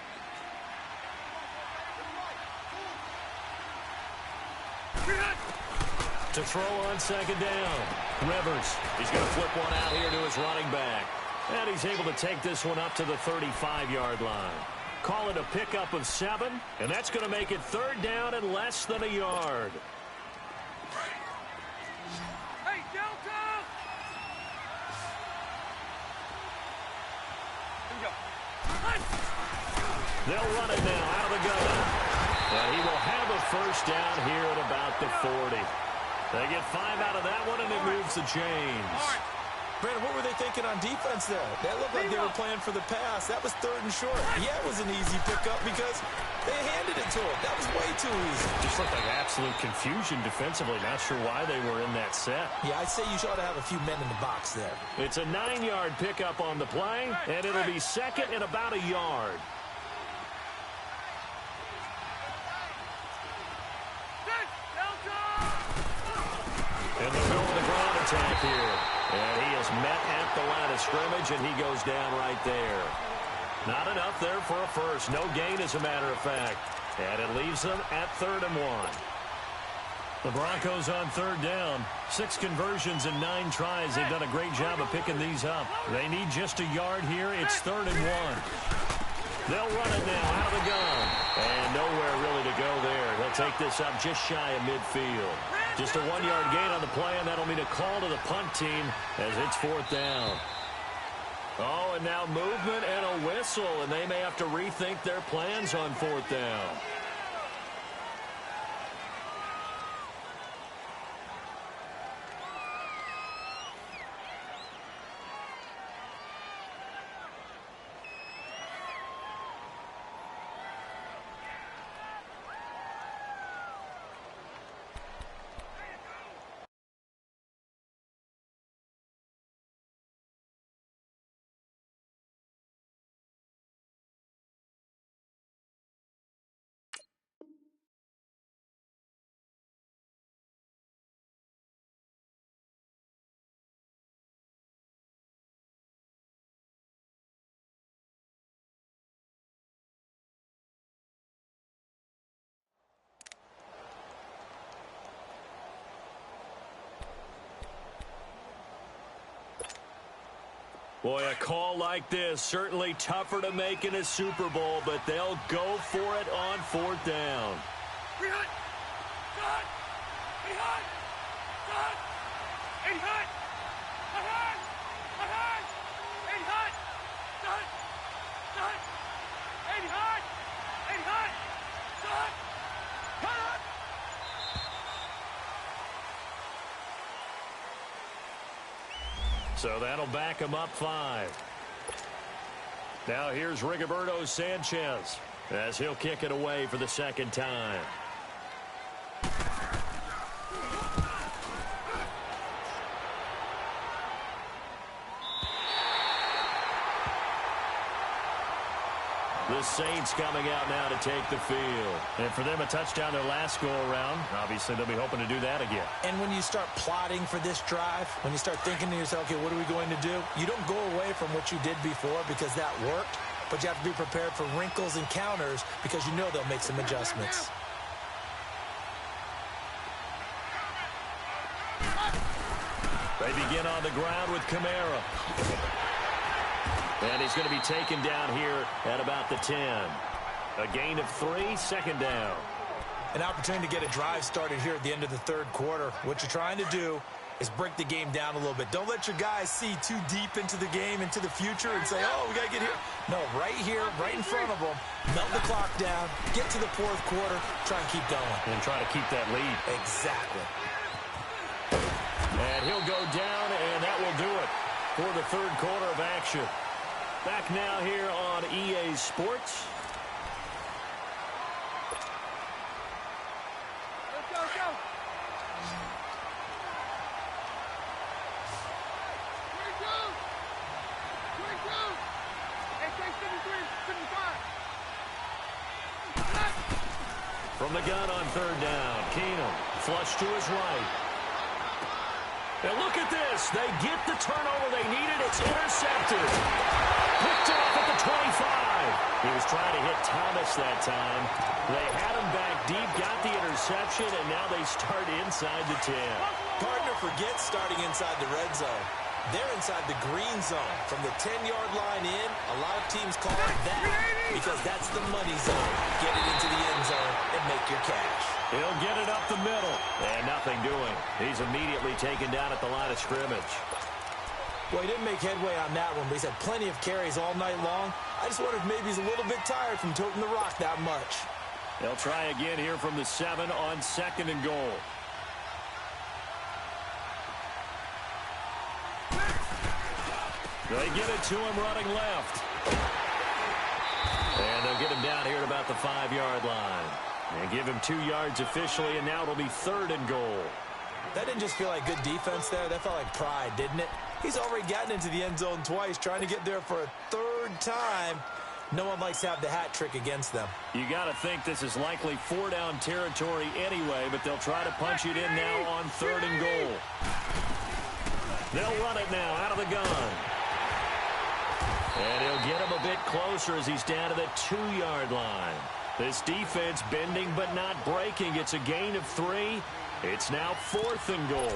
[SPEAKER 7] To throw on 2nd down. Rivers. He's going to flip one out here to his running back. And he's able to take this one up to the 35-yard line. Call it a pickup of 7, and that's going to make it 3rd down and less than a yard.
[SPEAKER 9] Hey, Delta! Here we go.
[SPEAKER 7] They'll run it now out of the gun. And he will have a first down here at about the 40. They get 5 out of that one, and it moves the chains.
[SPEAKER 8] Brandon, what were they thinking on defense there? That looked like they were playing for the pass. That was 3rd and short. Yeah, it was an easy pickup because they handed it to him. That was way too easy.
[SPEAKER 7] Just looked like absolute confusion defensively. Not sure why they were in that set.
[SPEAKER 8] Yeah, I'd say you ought to have a few men in the box there.
[SPEAKER 7] It's a 9-yard pickup on the play, and it'll be 2nd and about a yard. And they'll go with the ground attack here. And he is met at the line of scrimmage, and he goes down right there. Not enough there for a first. No gain, as a matter of fact. And it leaves them at 3rd and 1. The Broncos on 3rd down. 6 conversions and 9 tries. They've done a great job of picking these up. They need just a yard here. It's 3rd and 1. They'll run it now out of the gun. And nowhere really to go there. He'll take this up just shy of midfield. Just a 1-yard gain on the play, and that'll mean a call to the punt team as it's 4th down. Oh, and now movement and a whistle, and they may have to rethink their plans on 4th down. Boy, a call like this, certainly tougher to make in a Super Bowl, but they'll go for it on 4th down.
[SPEAKER 9] Behind! Done! Behind! Done! Behind! Behind! Behind! Behind! Done! Done! Behind! Behind! Done! Done!
[SPEAKER 7] So that'll back him up 5. Now here's Rigoberto Sanchez as he'll kick it away for the 2nd time. The Saints coming out now to take the field. And for them, a touchdown their last go-around. Obviously, they'll be hoping to do that again.
[SPEAKER 8] And when you start plotting for this drive, when you start thinking to yourself, okay, what are we going to do? You don't go away from what you did before because that worked. but you have to be prepared for wrinkles and counters because you know they'll make some adjustments.
[SPEAKER 7] They begin on the ground with Kamara. And he's going to be taken down here at about the 10. A gain of 3, second down.
[SPEAKER 8] An opportunity to get a drive started here at the end of the third quarter. What you're trying to do is break the game down a little bit. Don't let your guys see too deep into the game, into the future, and say, oh, we got to get here. No, right here, right in front of them, melt the clock down, get to the fourth quarter, try and keep going.
[SPEAKER 7] And try to keep that lead.
[SPEAKER 8] Exactly.
[SPEAKER 7] And he'll go down, and that will do it for the third quarter of action. Back now here on EA Sports.
[SPEAKER 9] Let's go. 22.
[SPEAKER 7] From the gun on third down, Keenum flush to his right. And look at this. They get the turnover they needed. It's intercepted. Picked off at the 25. He was trying to hit Thomas that time. They had him back deep, got the interception, and now they start inside the 10.
[SPEAKER 8] Partner forgets starting inside the red zone. They're inside the green zone. From the 10-yard line in, a lot of teams call it that because that's the money zone. Get it into the end zone and make your cash.
[SPEAKER 7] He'll get it up the middle, and nothing doing. He's immediately taken down at the line of scrimmage.
[SPEAKER 8] Well, he didn't make headway on that one, but he's had plenty of carries all night long. I just wonder if maybe he's a little bit tired from toting the rock that much.
[SPEAKER 7] They'll try again here from the 7 on second and goal. They get it to him running left. And they'll get him down here at about the 5-yard line. And give him 2 yards officially, and now it'll be third and goal.
[SPEAKER 8] That didn't just feel like good defense there. That felt like pride, didn't it? He's already gotten into the end zone twice, trying to get there for a third time. No one likes to have the hat trick against them.
[SPEAKER 7] You got to think this is likely 4-down territory anyway, but they'll try to punch it in now on third and goal. They'll run it now out of the gun. And he'll get him a bit closer as he's down to the 2-yard line. This defense bending but not breaking. It's a gain of 3. It's now fourth and goal.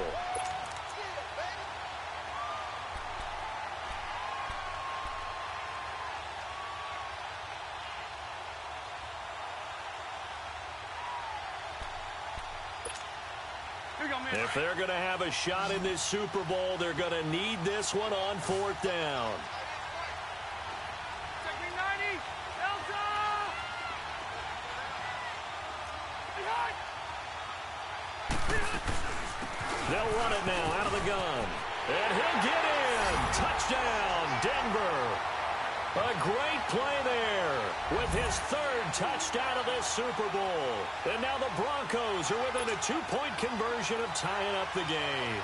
[SPEAKER 7] If they're going to have a shot in this Super Bowl, they're going to need this one on fourth down. They'll run it now out of the gun. And he'll get in. Touchdown, Denver. A great play there with his third touchdown of this Super Bowl. And now the Broncos are within a 2-point conversion of tying up the game.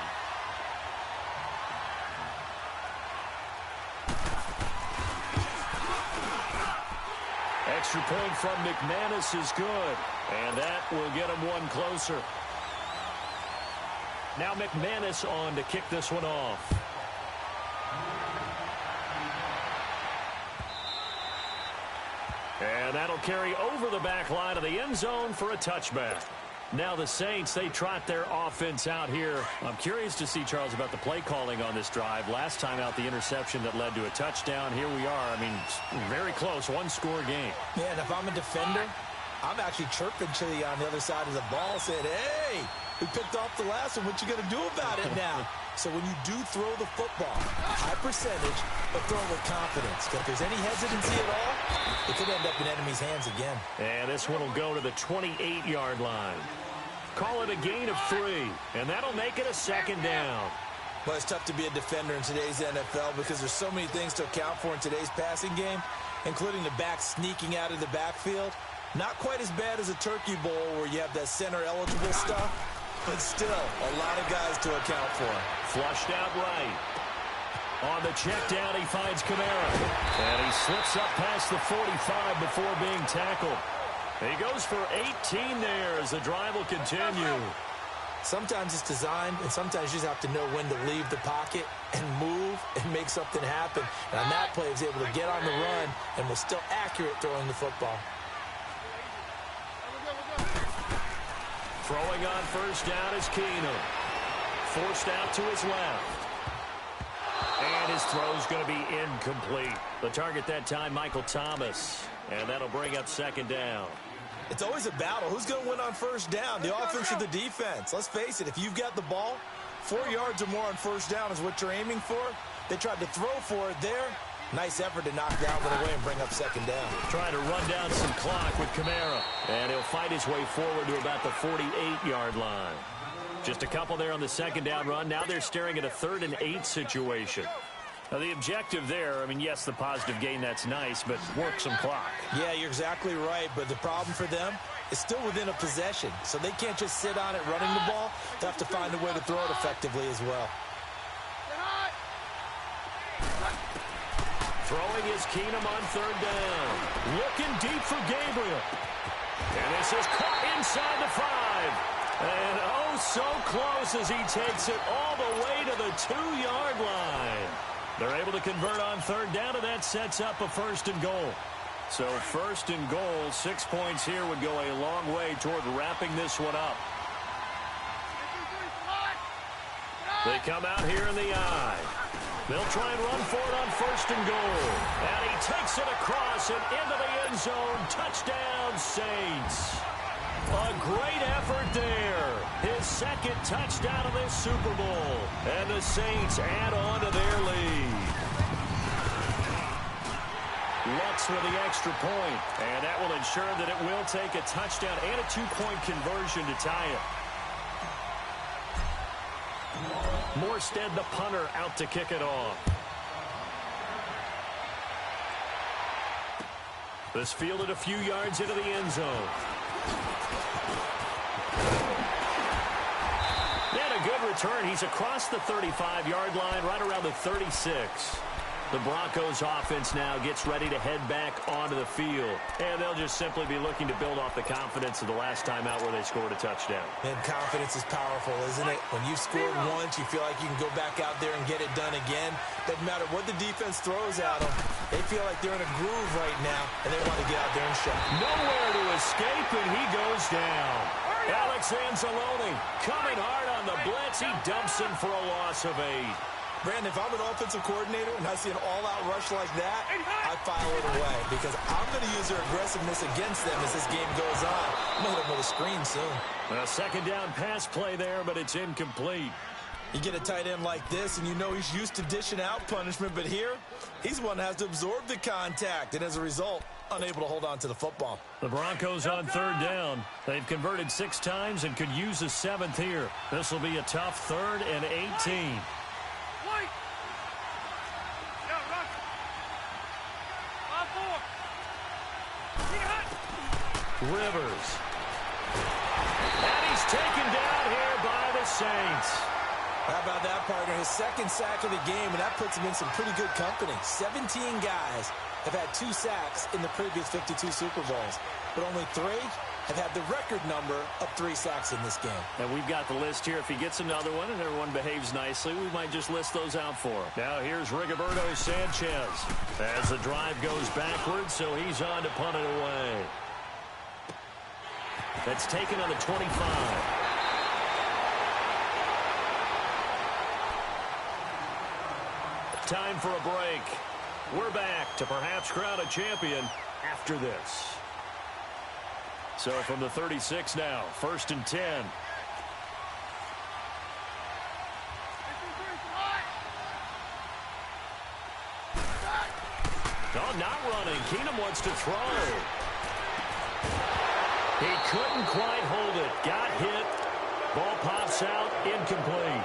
[SPEAKER 7] Extra point from McManus is good. And that will get him one closer. Now McManus on to kick this one off. And that'll carry over the back line of the end zone for a touchback. Now the Saints, they trot their offense out here. I'm curious to see, Charles, about the play calling on this drive. Last time out, the interception that led to a touchdown. Here we are. I mean, very close, one-score game.
[SPEAKER 8] Yeah, and if I'm a defender, I'm actually chirping to you on the other side of the ball, saying, hey, we picked off the last one. What you going to do about it now? So when you do throw the football, high percentage, but throw it with confidence. If there's any hesitancy at all, it could end up in enemy's hands again.
[SPEAKER 7] And this one will go to the 28-yard line. Call it a gain of 3, and that'll make it a second down.
[SPEAKER 8] Well, it's tough to be a defender in today's NFL because there's so many things to account for in today's passing game, including the back sneaking out of the backfield. Not quite as bad as a turkey bowl where you have that center-eligible stuff, but still a lot of guys to account for.
[SPEAKER 7] Flushed out right. On the check down, he finds Kamara. And he slips up past the 45 before being tackled. He goes for 18 there as the drive will continue.
[SPEAKER 8] Sometimes it's designed, and sometimes you just have to know when to leave the pocket and move and make something happen. And on that play, he was able to get on the run and was still accurate throwing the football.
[SPEAKER 7] Throwing on first down is Keenum. Forced out to his left. And his throw's going to be incomplete. The target that time, Michael Thomas. And that'll bring up second down.
[SPEAKER 8] It's always a battle. Who's going to win on first down, the offense or the defense? Let's face it, if you've got the ball, 4 yards or more on first down is what you're aiming for. They tried to throw for it there. Nice effort to knock that one away and bring up second down.
[SPEAKER 7] Trying to run down some clock with Kamara. And he'll fight his way forward to about the 48-yard line. Just a couple there on the second down run. Now they're staring at a 3rd and 8 situation. Now, the objective there, I mean, yes, the positive gain, that's nice, but work some clock.
[SPEAKER 8] Yeah, you're exactly right, but the problem for them is still within a possession, so they can't just sit on it running the ball. They have to find a way to throw it effectively as well.
[SPEAKER 7] Throwing is Keenum on 3rd down. Looking deep for Gabriel. And this is caught inside the 5. And oh, so close as he takes it all the way to the 2-yard line. They're able to convert on 3rd down, and that sets up a 1st and goal. So 1st and goal, 6 points here would go a long way toward wrapping this one up. They come out here in the eye. They'll try and run for it on 1st and goal. And he takes it across and into the end zone. Touchdown, Saints. A great effort there. His 2nd touchdown of this Super Bowl. And the Saints add on to their lead. Lutz with the extra point. And that will ensure that it will take a touchdown and a 2-point conversion to tie it. Morstead, the punter, out to kick it off. This fielded a few yards into the end zone. And a good return. He's across the 35-yard line, right around the 36. The Broncos offense now gets ready to head back onto the field. And they'll just simply be looking to build off the confidence of the last time out where they scored a touchdown.
[SPEAKER 8] And confidence is powerful, isn't it? When you've scored once, you feel like you can go back out there and get it done again. Doesn't matter what the defense throws at them. They feel like they're in a groove right now, and they want to get out there and show.
[SPEAKER 7] Nowhere to escape, and he goes down. Alex Anzalone coming hard on the blitz. He dumps him for a loss of 8.
[SPEAKER 8] Brandon, if I'm an offensive coordinator and I see an all-out rush like that, I file it away because I'm going to use their aggressiveness against them as this game goes on. I'm going to hit them with a screen soon.
[SPEAKER 7] A 2nd down pass play there, but it's incomplete.
[SPEAKER 8] You get a tight end like this, and you know he's used to dishing out punishment, but here, he's one that has to absorb the contact, and as a result, unable to hold on to the football.
[SPEAKER 7] The Broncos on 3rd down. They've converted 6 times and could use a 7th here. This will be a tough 3rd and 18. Rivers. And he's taken down here by the Saints.
[SPEAKER 8] How about that, partner? His 2nd sack of the game, and that puts him in some pretty good company. 17 guys have had 2 sacks in the previous 52 Super Bowls, but only 3 have had the record number of 3 sacks in this game.
[SPEAKER 7] And we've got the list here. If he gets another one and everyone behaves nicely, we might just list those out for him. Now here's Rigoberto Sanchez as the drive goes backwards, so he's on to punt it away. That's taken on the 25. Time for a break. We're back to perhaps crown a champion after this. So from the 36 now, 1st and 10. Oh, not running. Keenum wants to throw. He couldn't quite hold it. Got hit. Ball pops out. Incomplete.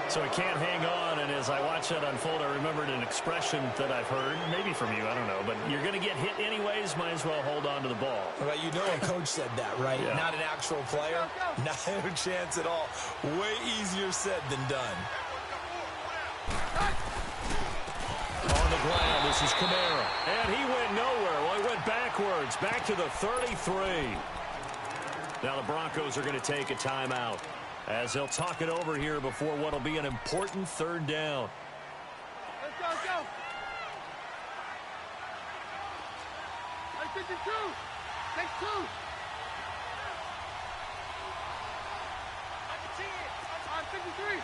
[SPEAKER 7] So he can't hang on, and as I watch that unfold, I remembered an expression that I've heard, maybe from you, I don't know, but you're going to get hit anyways, might as well hold on to the ball.
[SPEAKER 8] Well, you know a coach said that, right?
[SPEAKER 7] Yeah.
[SPEAKER 8] Not an actual player. Not a chance at all. Way easier said than done.
[SPEAKER 7] On the ground, this is Kamara. And he went nowhere. Well, he went backwards, back to the 33. Now the Broncos are going to take a timeout as they'll talk it over here before what will be an important third down.
[SPEAKER 9] Let's go, let's go. Hey, 52. Take 2. I'm 53.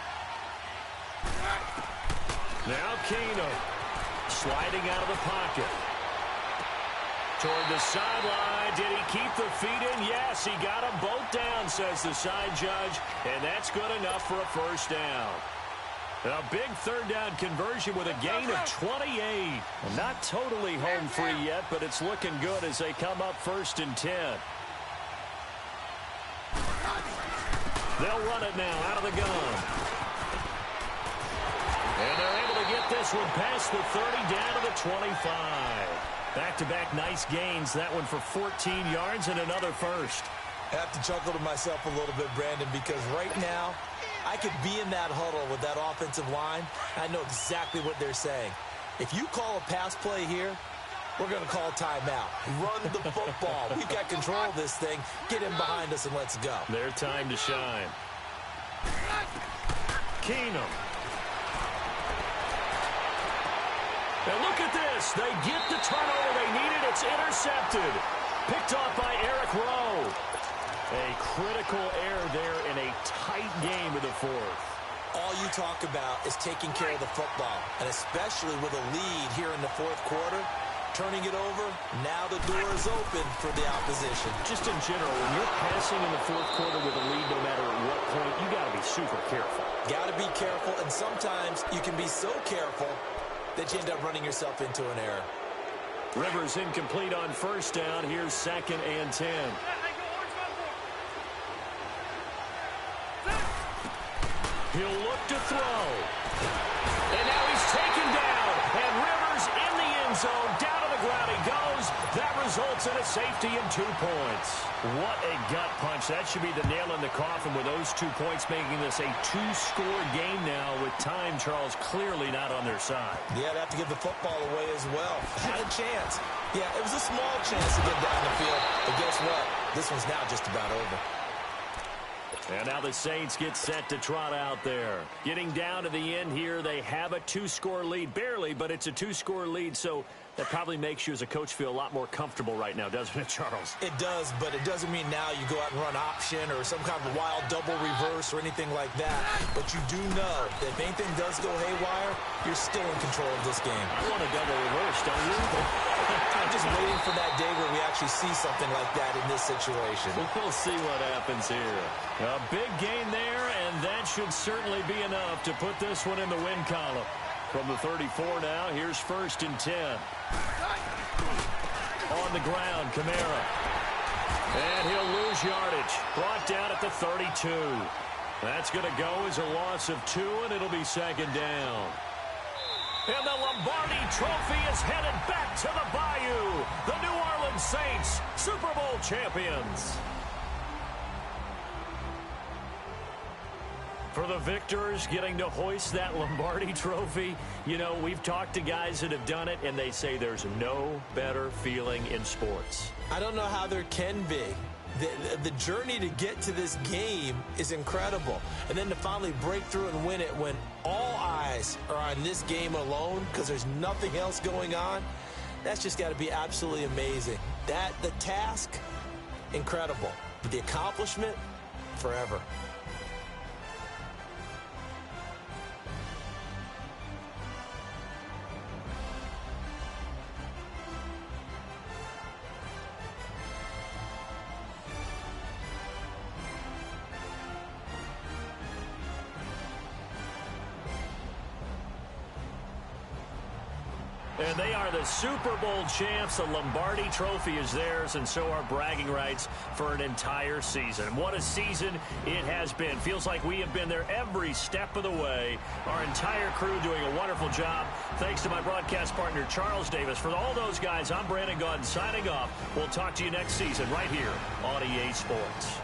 [SPEAKER 7] Now Keenum sliding out of the pocket. Toward the sideline. Did he keep the feet in? Yes, he got them both down, says the side judge, and that's good enough for a first down. A big third down conversion with a gain of 28. Not totally home free yet, but it's looking good as they come up 1st and 10. They'll run it now out of the gun. And they're able to get this one past the 30 down to the 25. Back-to-back nice gains. That one for 14 yards and another first.
[SPEAKER 8] I have to chuckle to myself a little bit, Brandon, because right now I could be in that huddle with that offensive line. I know exactly what they're saying. If you call a pass play here, we're going to call timeout. Run the football. We've got control of this thing. Get him behind us and let's go.
[SPEAKER 7] Their time to shine. Keenum. And look at this. They get the turnover they needed. It's intercepted. Picked off by Eric Rowe. A critical error there in a tight game of the fourth.
[SPEAKER 8] All you talk about is taking care of the football, and especially with a lead here in the fourth quarter, turning it over, now the door is open for the opposition.
[SPEAKER 7] Just in general, when you're passing in the fourth quarter with a lead, no matter at what point, you got to be super careful.
[SPEAKER 8] Got to be careful, and sometimes you can be so careful that you end up running yourself into an error.
[SPEAKER 7] Rivers incomplete on first down. Here's 2nd and 10. He'll look to throw. And now he's taken down. And Rivers in the end zone. Down to the ground he goes. That results in a safety and 2 points. What a gut punch. That should be the nail in the coffin with those 2 points, making this a 2-score game now with time, Charles, clearly not on their side.
[SPEAKER 8] Yeah, they have to give the football away as well. Had a chance. Yeah, it was a small chance to get down the field. But guess what? This one's now just about over.
[SPEAKER 7] And now the Saints get set to trot out there. Getting down to the end here, they have a 2-score lead. Barely, but it's a 2-score lead, so that probably makes you as a coach feel a lot more comfortable right now, doesn't it, Charles?
[SPEAKER 8] It does, but it doesn't mean now you go out and run option or some kind of wild double reverse or anything like that. But you do know that if anything does go haywire, you're still in control of this game.
[SPEAKER 7] I want a double reverse, don't you?
[SPEAKER 8] I'm just waiting for that day where we actually see something like that in this situation.
[SPEAKER 7] We'll see what happens here. A big gain there, and that should certainly be enough to put this one in the win column. From the 34 now, here's 1st and 10. On the ground, Kamara. And he'll lose yardage. Brought down at the 32. That's going to go as a loss of 2, and it'll be 2nd down. And the Lombardi Trophy is headed back to the Bayou. The New Orleans Saints, Super Bowl champions. For the victors getting to hoist that Lombardi Trophy, you know, we've talked to guys that have done it, and they say there's no better feeling in sports.
[SPEAKER 8] I don't know how there can be. The journey to get to this game is incredible. And then to finally break through and win it when all eyes are on this game alone because there's nothing else going on, that's just got to be absolutely amazing. The task, incredible. But the accomplishment, forever.
[SPEAKER 7] And they are the Super Bowl champs. The Lombardi Trophy is theirs, and so are bragging rights for an entire season. What a season it has been. Feels like we have been there every step of the way. Our entire crew doing a wonderful job. Thanks to my broadcast partner, Charles Davis. For all those guys, I'm Brandon Gaudin signing off. We'll talk to you next season right here on EA Sports.